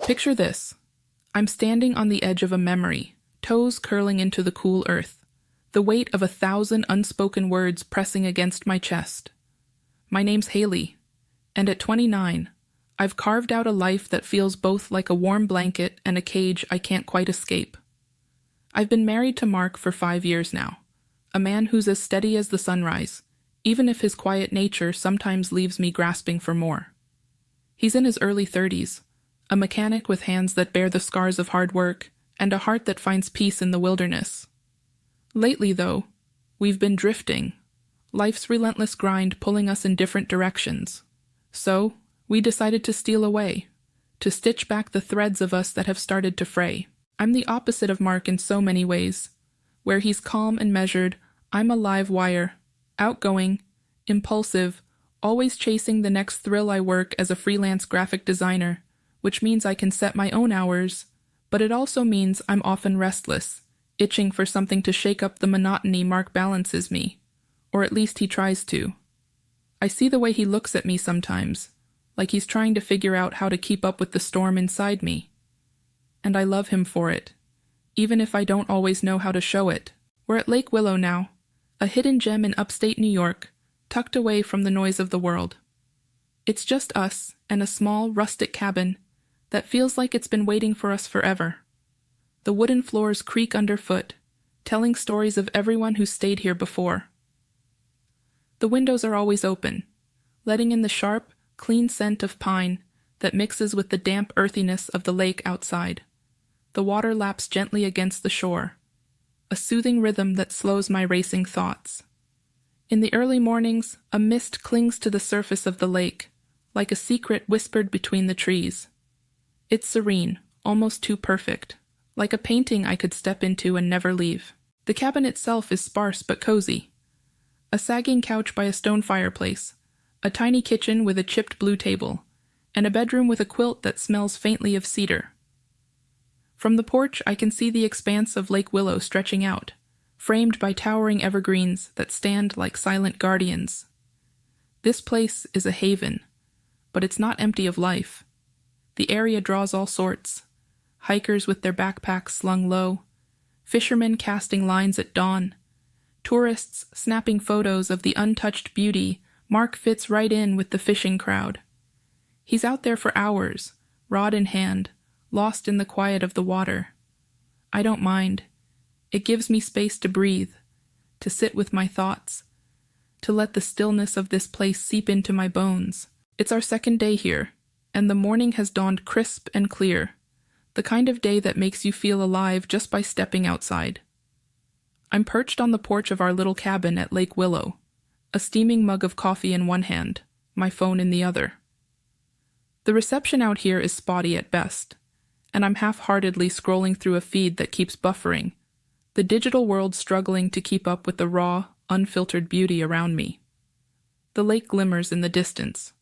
Picture this. I'm standing on the edge of a memory, toes curling into the cool earth, the weight of 1,000 unspoken words pressing against my chest. My name's Hailey, and at 29, I've carved out a life that feels both like a warm blanket and a cage I can't quite escape. I've been married to Mark for 5 years now, a man who's as steady as the sunrise, even if his quiet nature sometimes leaves me grasping for more. He's in his early 30s, a mechanic with hands that bear the scars of hard work and a heart that finds peace in the wilderness. Lately, though, we've been drifting, life's relentless grind pulling us in different directions. So, we decided to steal away, to stitch back the threads of us that have started to fray. I'm the opposite of Mark in so many ways. Where he's calm and measured, I'm a live wire, outgoing, impulsive, always chasing the next thrill. I work as a freelance graphic designer, which means I can set my own hours, but it also means I'm often restless, itching for something to shake up the monotony. Mark balances me, or at least he tries to. I see the way he looks at me sometimes, like he's trying to figure out how to keep up with the storm inside me. And I love him for it, even if I don't always know how to show it. We're at Lake Willow now, a hidden gem in upstate New York, tucked away from the noise of the world. It's just us and a small, rustic cabin that feels like it's been waiting for us forever. The wooden floors creak underfoot, telling stories of everyone who stayed here before. The windows are always open, letting in the sharp, clean scent of pine that mixes with the damp earthiness of the lake outside. The water laps gently against the shore, a soothing rhythm that slows my racing thoughts. In the early mornings, a mist clings to the surface of the lake, like a secret whispered between the trees. It's serene, almost too perfect, like a painting I could step into and never leave. The cabin itself is sparse but cozy. A sagging couch by a stone fireplace, a tiny kitchen with a chipped blue table, and a bedroom with a quilt that smells faintly of cedar. From the porch, I can see the expanse of Lake Willow stretching out, framed by towering evergreens that stand like silent guardians. This place is a haven, but it's not empty of life. The area draws all sorts: hikers with their backpacks slung low, fishermen casting lines at dawn, tourists snapping photos of the untouched beauty. Mark fits right in with the fishing crowd. He's out there for hours, rod in hand, lost in the quiet of the water. I don't mind. It gives me space to breathe, to sit with my thoughts, to let the stillness of this place seep into my bones. It's our second day here, and the morning has dawned crisp and clear, the kind of day that makes you feel alive just by stepping outside. I'm perched on the porch of our little cabin at Lake Willow, a steaming mug of coffee in one hand, my phone in the other. The reception out here is spotty at best, and I'm half-heartedly scrolling through a feed that keeps buffering, the digital world struggling to keep up with the raw, unfiltered beauty around me. The lake glimmers in the distance,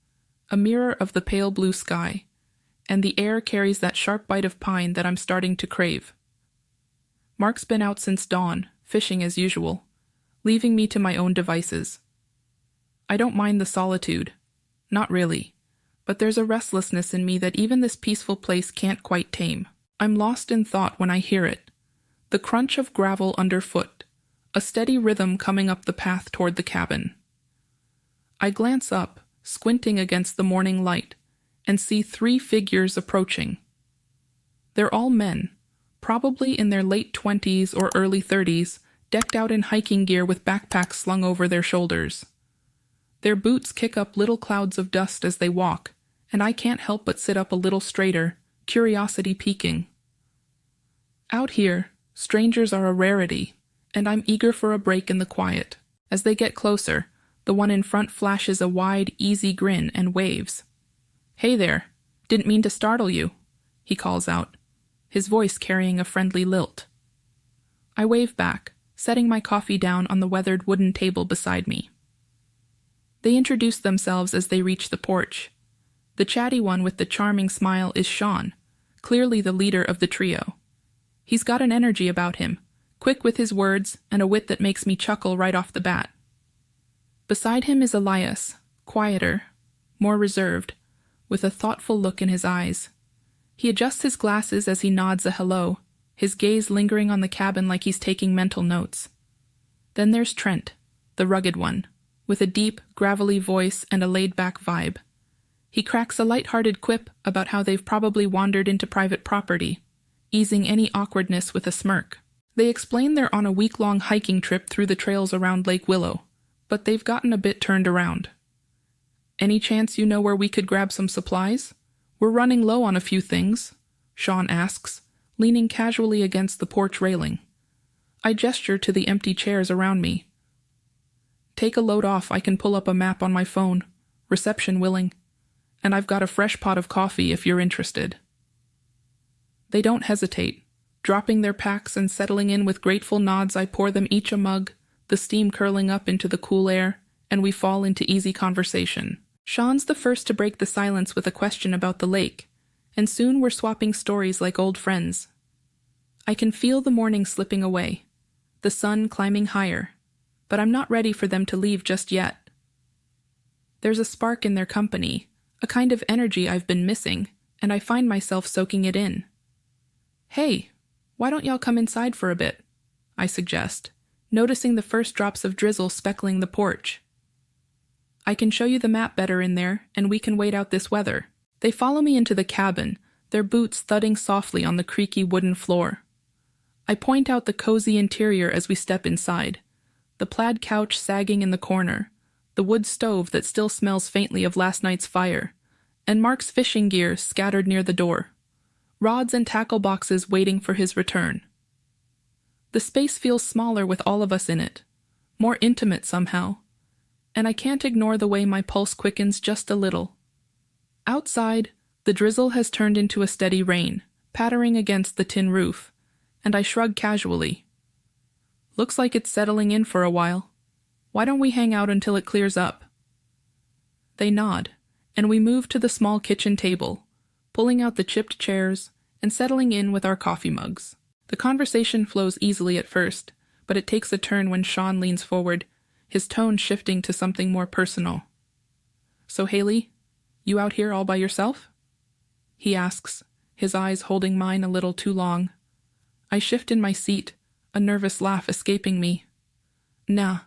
a mirror of the pale blue sky, and the air carries that sharp bite of pine that I'm starting to crave. Mark's been out since dawn, fishing as usual, leaving me to my own devices. I don't mind the solitude. Not really. But there's a restlessness in me that even this peaceful place can't quite tame. I'm lost in thought when I hear it. The crunch of gravel underfoot, a steady rhythm coming up the path toward the cabin. I glance up, squinting against the morning light, and see 3 figures approaching. They're all men, probably in their late 20s or early 30s, decked out in hiking gear with backpacks slung over their shoulders. Their boots kick up little clouds of dust as they walk, and I can't help but sit up a little straighter, curiosity peaking. Out here, strangers are a rarity, and I'm eager for a break in the quiet. As they get closer, the one in front flashes a wide, easy grin and waves. "Hey there, didn't mean to startle you," he calls out, his voice carrying a friendly lilt. I wave back, setting my coffee down on the weathered wooden table beside me. They introduce themselves as they reach the porch. The chatty one with the charming smile is Shawn, clearly the leader of the trio. He's got an energy about him, quick with his words and a wit that makes me chuckle right off the bat. Beside him is Elias, quieter, more reserved, with a thoughtful look in his eyes. He adjusts his glasses as he nods a hello, his gaze lingering on the cabin like he's taking mental notes. Then there's Trent, the rugged one, with a deep, gravelly voice and a laid-back vibe. He cracks a light-hearted quip about how they've probably wandered into private property, easing any awkwardness with a smirk. They explain they're on a week-long hiking trip through the trails around Lake Willow, but they've gotten a bit turned around. "Any chance you know where we could grab some supplies? We're running low on a few things," Shawn asks, leaning casually against the porch railing. I gesture to the empty chairs around me. "Take a load off, I can pull up a map on my phone, reception willing, and I've got a fresh pot of coffee if you're interested." They don't hesitate. Dropping their packs and settling in with grateful nods, I pour them each a mug, the steam curling up into the cool air, and we fall into easy conversation. Shawn's the first to break the silence with a question about the lake, and soon we're swapping stories like old friends. I can feel the morning slipping away, the sun climbing higher, but I'm not ready for them to leave just yet. There's a spark in their company, a kind of energy I've been missing, and I find myself soaking it in. "Hey, why don't y'all come inside for a bit?" I suggest, noticing the first drops of drizzle speckling the porch. "I can show you the map better in there, and we can wait out this weather." They follow me into the cabin, their boots thudding softly on the creaky wooden floor. I point out the cozy interior as we step inside, the plaid couch sagging in the corner, the wood stove that still smells faintly of last night's fire, and Mark's fishing gear scattered near the door, rods and tackle boxes waiting for his return. The space feels smaller with all of us in it, more intimate somehow, and I can't ignore the way my pulse quickens just a little. Outside, the drizzle has turned into a steady rain, pattering against the tin roof, and I shrug casually. "Looks like it's settling in for a while. Why don't we hang out until it clears up?" They nod, and we move to the small kitchen table, pulling out the chipped chairs and settling in with our coffee mugs. The conversation flows easily at first, but it takes a turn when Shawn leans forward, his tone shifting to something more personal. "So Hailey, you out here all by yourself?" he asks, his eyes holding mine a little too long. I shift in my seat, a nervous laugh escaping me. "Nah,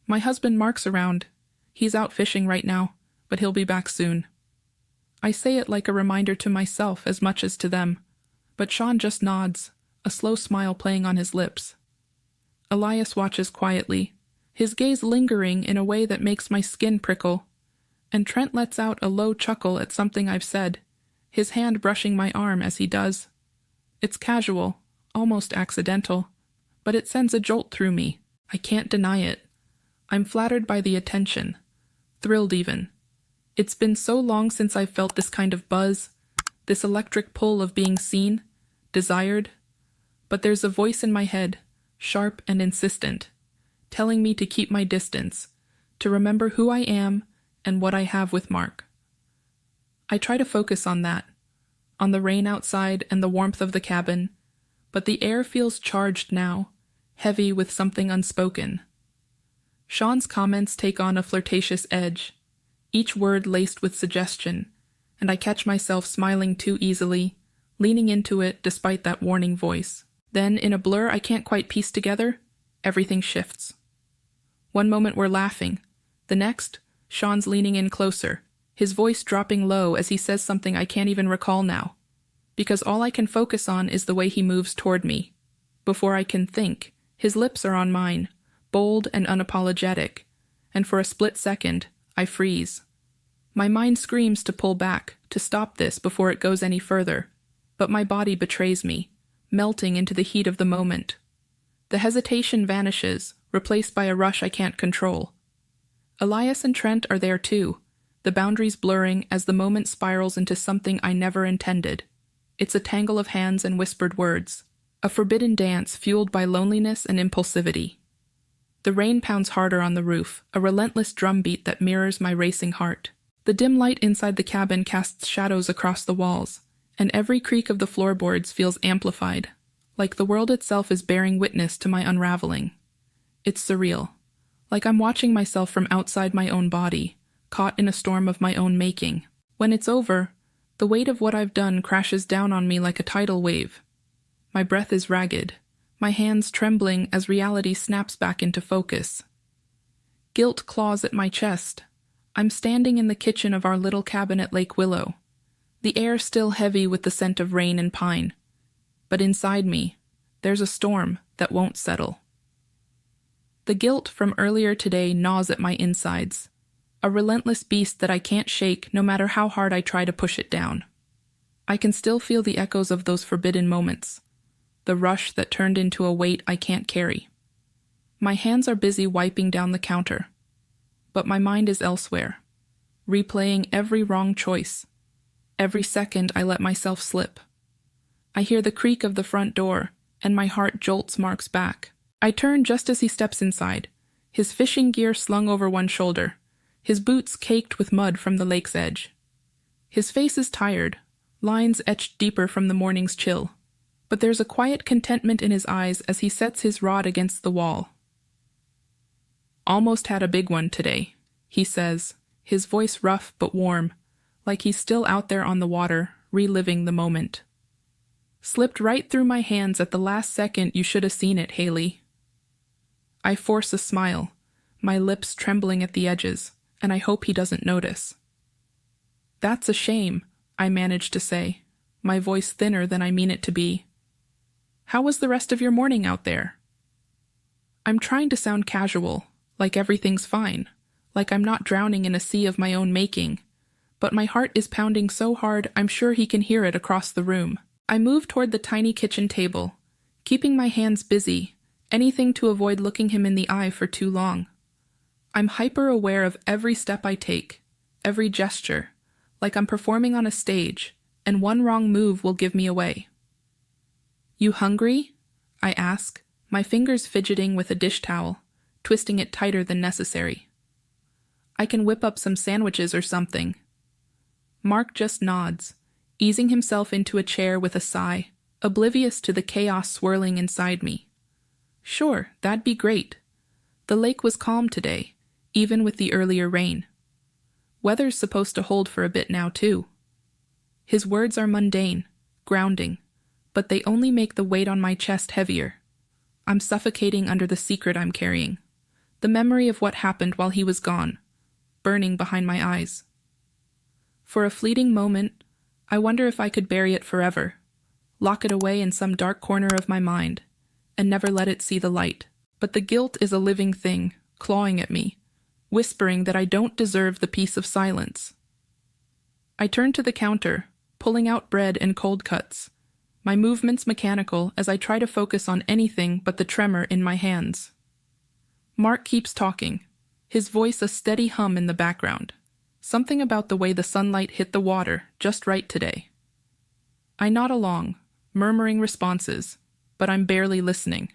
my husband Mark's around. He's out fishing right now, but he'll be back soon." I say it like a reminder to myself as much as to them, but Shawn just nods, a slow smile playing on his lips. Elias watches quietly, his gaze lingering in a way that makes my skin prickle, and Trent lets out a low chuckle at something I've said, his hand brushing my arm as he does. It's casual, almost accidental, but it sends a jolt through me. I can't deny it. I'm flattered by the attention, thrilled even. It's been so long since I've felt this kind of buzz, this electric pull of being seen, desired. But there's a voice in my head, sharp and insistent, telling me to keep my distance, to remember who I am and what I have with Mark. I try to focus on that, on the rain outside and the warmth of the cabin, but the air feels charged now, heavy with something unspoken. Shawn's comments take on a flirtatious edge, each word laced with suggestion, and I catch myself smiling too easily, leaning into it despite that warning voice. Then, in a blur I can't quite piece together, everything shifts. One moment we're laughing, the next, Shawn's leaning in closer, his voice dropping low as he says something I can't even recall now, because all I can focus on is the way he moves toward me. Before I can think, his lips are on mine, bold and unapologetic, and for a split second, I freeze. My mind screams to pull back, to stop this before it goes any further, but my body betrays me, melting into the heat of the moment. The hesitation vanishes, replaced by a rush I can't control. Elias and Trent are there too, the boundaries blurring as the moment spirals into something I never intended. It's a tangle of hands and whispered words, a forbidden dance fueled by loneliness and impulsivity. The rain pounds harder on the roof, a relentless drumbeat that mirrors my racing heart. The dim light inside the cabin casts shadows across the walls, and every creak of the floorboards feels amplified, like the world itself is bearing witness to my unraveling. It's surreal, like I'm watching myself from outside my own body, caught in a storm of my own making. When it's over, The weight of what I've done crashes down on me like a tidal wave. My breath is ragged, my hands trembling as reality snaps back into focus. Guilt claws at my chest. I'm standing in the kitchen of our little cabin at Lake Willow, the air still heavy with the scent of rain and pine. But inside me, there's a storm that won't settle. The guilt from earlier today gnaws at my insides, a relentless beast that I can't shake no matter how hard I try to push it down. I can still feel the echoes of those forbidden moments, the rush that turned into a weight I can't carry. My hands are busy wiping down the counter, but my mind is elsewhere, replaying every wrong choice. Every second I let myself slip. I hear the creak of the front door, and my heart jolts Mark's back. I turn just as he steps inside, his fishing gear slung over one shoulder, his boots caked with mud from the lake's edge. His face is tired, lines etched deeper from the morning's chill, but there's a quiet contentment in his eyes as he sets his rod against the wall. "Almost had a big one today," he says, his voice rough but warm, like he's still out there on the water, reliving the moment. "Slipped right through my hands at the last second. You should have seen it, Hailey." I force a smile, my lips trembling at the edges, and I hope he doesn't notice. "That's a shame," I manage to say, my voice thinner than I mean it to be. "How was the rest of your morning out there?" I'm trying to sound casual, like everything's fine, like I'm not drowning in a sea of my own making, but my heart is pounding so hard I'm sure he can hear it across the room. I move toward the tiny kitchen table, keeping my hands busy, anything to avoid looking him in the eye for too long. I'm hyper-aware of every step I take, every gesture, like I'm performing on a stage, and one wrong move will give me away. "You hungry?" I ask, my fingers fidgeting with a dish towel, twisting it tighter than necessary. "I can whip up some sandwiches or something." Mark just nods, easing himself into a chair with a sigh, oblivious to the chaos swirling inside me. "Sure, that'd be great." The lake was calm today, even with the earlier rain. Weather's supposed to hold for a bit now, too. His words are mundane, grounding, but they only make the weight on my chest heavier. I'm suffocating under the secret I'm carrying, the memory of what happened while he was gone, burning behind my eyes. For a fleeting moment, I wonder if I could bury it forever, lock it away in some dark corner of my mind, and never let it see the light. But the guilt is a living thing, clawing at me, whispering that I don't deserve the peace of silence. I turn to the counter, pulling out bread and cold cuts, my movements mechanical as I try to focus on anything but the tremor in my hands. Mark keeps talking, his voice a steady hum in the background. Something about the way the sunlight hit the water just right today. I nod along, murmuring responses, but I'm barely listening.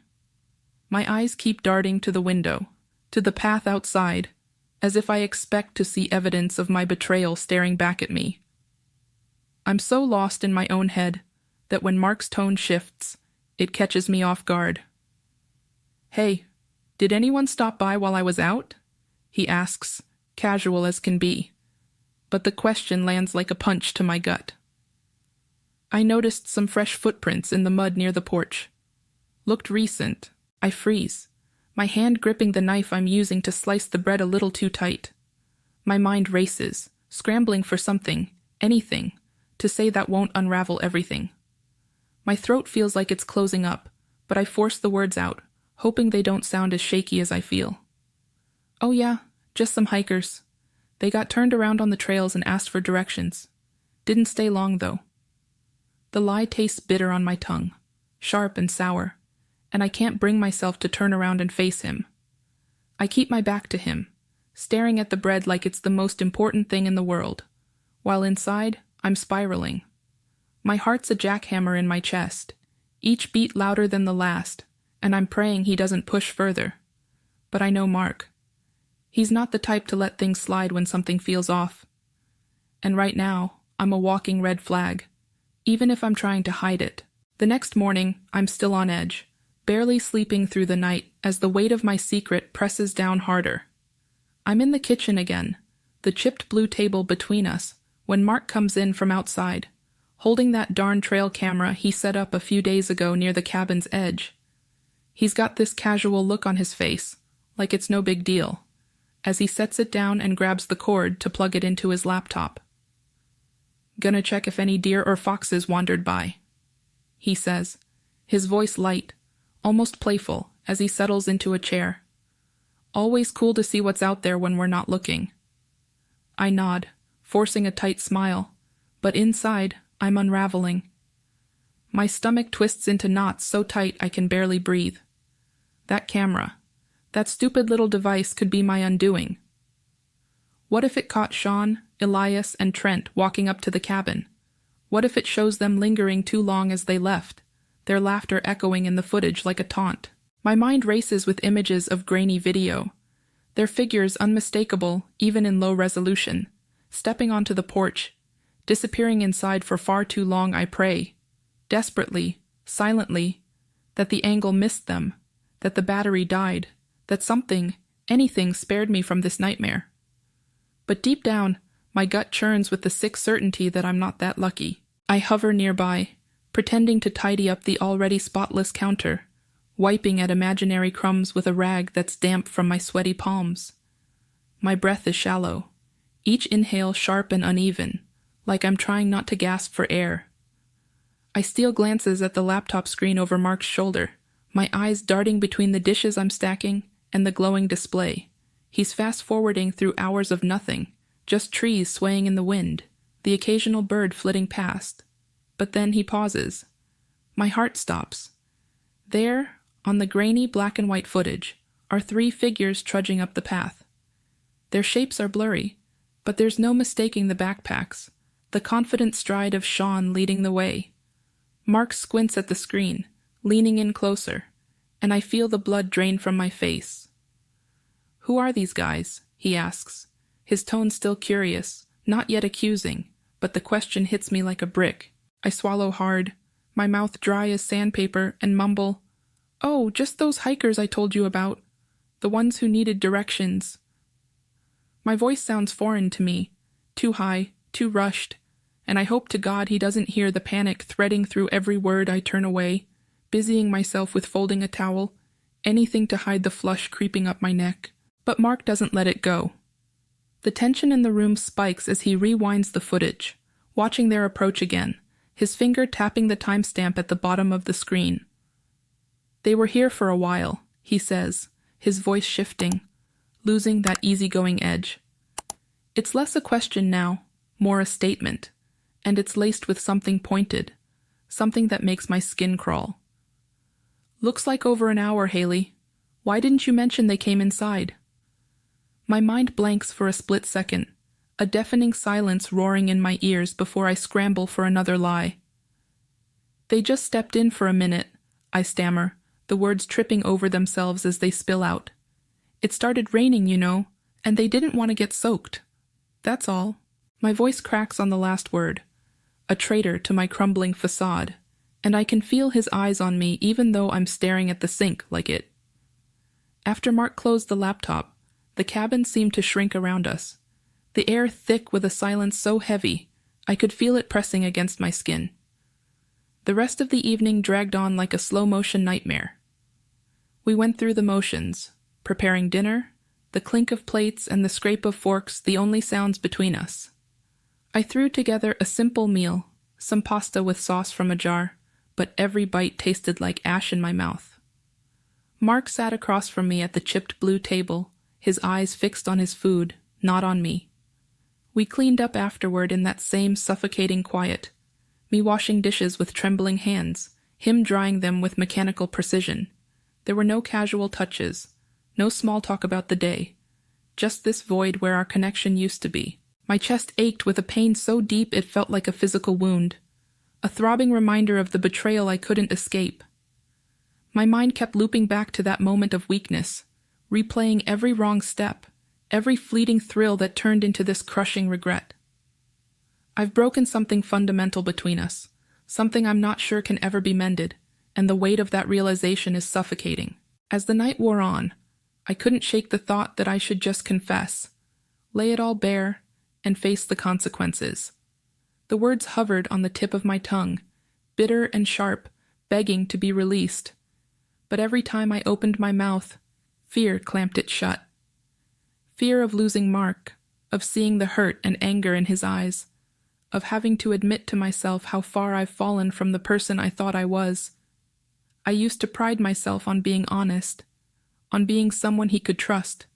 My eyes keep darting to the window, to the path outside, as if I expect to see evidence of my betrayal staring back at me. I'm so lost in my own head that when Mark's tone shifts, it catches me off guard. "Hey, did anyone stop by while I was out?" he asks, casual as can be, but the question lands like a punch to my gut. I noticed some fresh footprints in the mud near the porch. Looked recent. I freeze, my hand gripping the knife I'm using to slice the bread a little too tight. My mind races, scrambling for something, anything, to say that won't unravel everything. My throat feels like it's closing up, but I force the words out, hoping they don't sound as shaky as I feel. "Oh yeah, just some hikers. They got turned around on the trails and asked for directions. Didn't stay long, though." The lie tastes bitter on my tongue, sharp and sour, and I can't bring myself to turn around and face him. I keep my back to him, staring at the bread like it's the most important thing in the world, while inside, I'm spiraling. My heart's a jackhammer in my chest, each beat louder than the last, and I'm praying he doesn't push further. But I know Mark. He's not the type to let things slide when something feels off. And right now, I'm a walking red flag, even if I'm trying to hide it. The next morning, I'm still on edge, barely sleeping through the night as the weight of my secret presses down harder. I'm in the kitchen again, the chipped blue table between us, when Mark comes in from outside, holding that darn trail camera he set up a few days ago near the cabin's edge. He's got this casual look on his face, like it's no big deal, as he sets it down and grabs the cord to plug it into his laptop. "Gonna check if any deer or foxes wandered by," he says, his voice light, almost playful, as he settles into a chair. "Always cool to see what's out there when we're not looking." I nod, forcing a tight smile, but inside, I'm unraveling. My stomach twists into knots so tight I can barely breathe. That camera, that stupid little device could be my undoing. What if it caught Shawn, Elias, and Trent walking up to the cabin? What if it shows them lingering too long as they left, their laughter echoing in the footage like a taunt? My mind races with images of grainy video, their figures unmistakable even in low resolution, stepping onto the porch, disappearing inside for far too long. I pray, desperately, silently, that the angle missed them, that the battery died, that something, anything spared me from this nightmare. But deep down, my gut churns with the sick certainty that I'm not that lucky. I hover nearby, pretending to tidy up the already spotless counter, wiping at imaginary crumbs with a rag that's damp from my sweaty palms. My breath is shallow, each inhale sharp and uneven, like I'm trying not to gasp for air. I steal glances at the laptop screen over Mark's shoulder, my eyes darting between the dishes I'm stacking and the glowing display. He's fast-forwarding through hours of nothing, just trees swaying in the wind, the occasional bird flitting past. But then he pauses. My heart stops. There, on the grainy black and white footage, are 3 figures trudging up the path. Their shapes are blurry, but there's no mistaking the backpacks, the confident stride of Shawn leading the way. Mark squints at the screen, leaning in closer, and I feel the blood drain from my face. "Who are these guys?" he asks, his tone still curious, not yet accusing, but the question hits me like a brick. I swallow hard, my mouth dry as sandpaper, and mumble, "Oh, just those hikers I told you about. The ones who needed directions." My voice sounds foreign to me, too high, too rushed, and I hope to God he doesn't hear the panic threading through every word. I turn away, busying myself with folding a towel, anything to hide the flush creeping up my neck. But Mark doesn't let it go. The tension in the room spikes as he rewinds the footage, watching their approach again, his finger tapping the timestamp at the bottom of the screen. "They were here for a while," he says, his voice shifting, losing that easygoing edge. It's less a question now, more a statement, and it's laced with something pointed, something that makes my skin crawl. "Looks like over an hour, Hailey. Why didn't you mention they came inside?" My mind blanks for a split second, a deafening silence roaring in my ears before I scramble for another lie. "They just stepped in for a minute," I stammer, the words tripping over themselves as they spill out. "It started raining, you know, and they didn't want to get soaked. That's all." My voice cracks on the last word, a traitor to my crumbling facade, and I can feel his eyes on me even though I'm staring at the sink like it. After Mark closed the laptop, the cabin seemed to shrink around us, the air thick with a silence so heavy I could feel it pressing against my skin. The rest of the evening dragged on like a slow-motion nightmare. We went through the motions, preparing dinner, the clink of plates and the scrape of forks the only sounds between us. I threw together a simple meal, some pasta with sauce from a jar, but every bite tasted like ash in my mouth. Mark sat across from me at the chipped blue table, his eyes fixed on his food, not on me. We cleaned up afterward in that same suffocating quiet, me washing dishes with trembling hands, him drying them with mechanical precision. There were no casual touches, no small talk about the day, just this void where our connection used to be. My chest ached with a pain so deep it felt like a physical wound, a throbbing reminder of the betrayal I couldn't escape. My mind kept looping back to that moment of weakness, replaying every wrong step, every fleeting thrill that turned into this crushing regret. I've broken something fundamental between us, something I'm not sure can ever be mended, and the weight of that realization is suffocating. As the night wore on, I couldn't shake the thought that I should just confess, lay it all bare, and face the consequences. The words hovered on the tip of my tongue, bitter and sharp, begging to be released. But every time I opened my mouth, fear clamped it shut. Fear of losing Mark, of seeing the hurt and anger in his eyes, of having to admit to myself how far I've fallen from the person I thought I was. I used to pride myself on being honest, on being someone he could trust,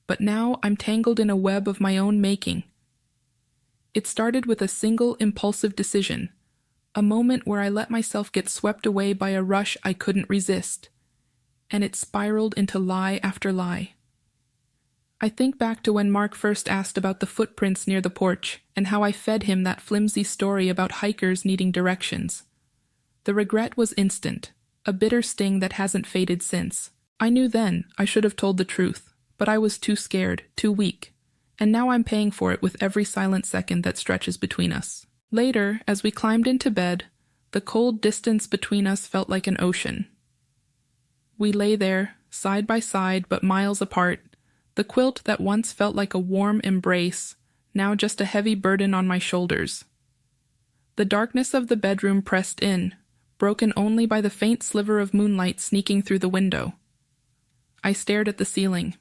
but now I'm tangled in a web of my own making. It started with a single impulsive decision, a moment where I let myself get swept away by a rush I couldn't resist, and it spiraled into lie after lie. I think back to when Mark first asked about the footprints near the porch and how I fed him that flimsy story about hikers needing directions. The regret was instant, a bitter sting that hasn't faded since. I knew then I should have told the truth, but I was too scared, too weak, and now I'm paying for it with every silent second that stretches between us. Later, as we climbed into bed, the cold distance between us felt like an ocean. We lay there, side by side but miles apart, the quilt that once felt like a warm embrace, now just a heavy burden on my shoulders. The darkness of the bedroom pressed in, broken only by the faint sliver of moonlight sneaking through the window. I stared at the ceiling,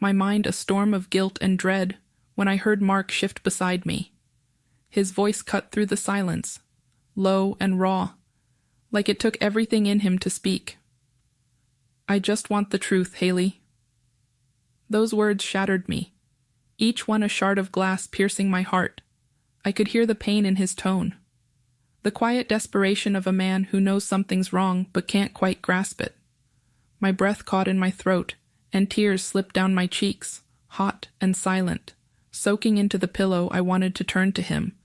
my mind a storm of guilt and dread, when I heard Mark shift beside me. His voice cut through the silence, low and raw, like it took everything in him to speak. "I just want the truth, Hailey." Those words shattered me, each one a shard of glass piercing my heart. I could hear the pain in his tone, the quiet desperation of a man who knows something's wrong but can't quite grasp it. My breath caught in my throat, and tears slipped down my cheeks, hot and silent, soaking into the pillow. I wanted to turn to him,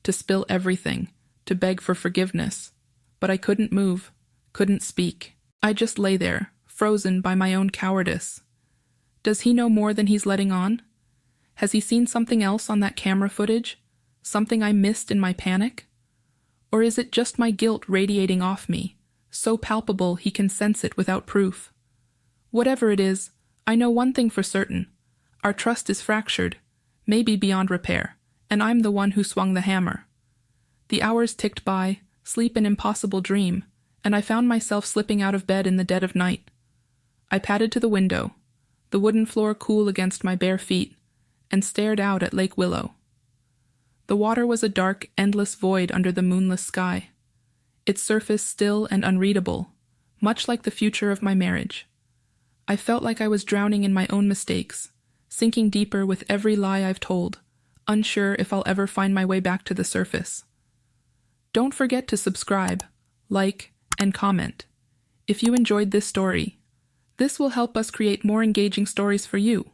to spill everything, to beg for forgiveness, but I couldn't move, couldn't speak. I just lay there, frozen by my own cowardice. Does he know more than he's letting on? Has he seen something else on that camera footage? Something I missed in my panic? Or is it just my guilt radiating off me, so palpable he can sense it without proof? Whatever it is, I know one thing for certain. Our trust is fractured, maybe beyond repair, and I'm the one who swung the hammer. The hours ticked by, sleep an impossible dream, and I found myself slipping out of bed in the dead of night. I padded to the window, the wooden floor cool against my bare feet, and stared out at Lake Willow. The water was a dark, endless void under the moonless sky, its surface still and unreadable, much like the future of my marriage. I felt like I was drowning in my own mistakes, sinking deeper with every lie I've told, unsure if I'll ever find my way back to the surface. Don't forget to subscribe, like, and comment. If you enjoyed this story, this will help us create more engaging stories for you.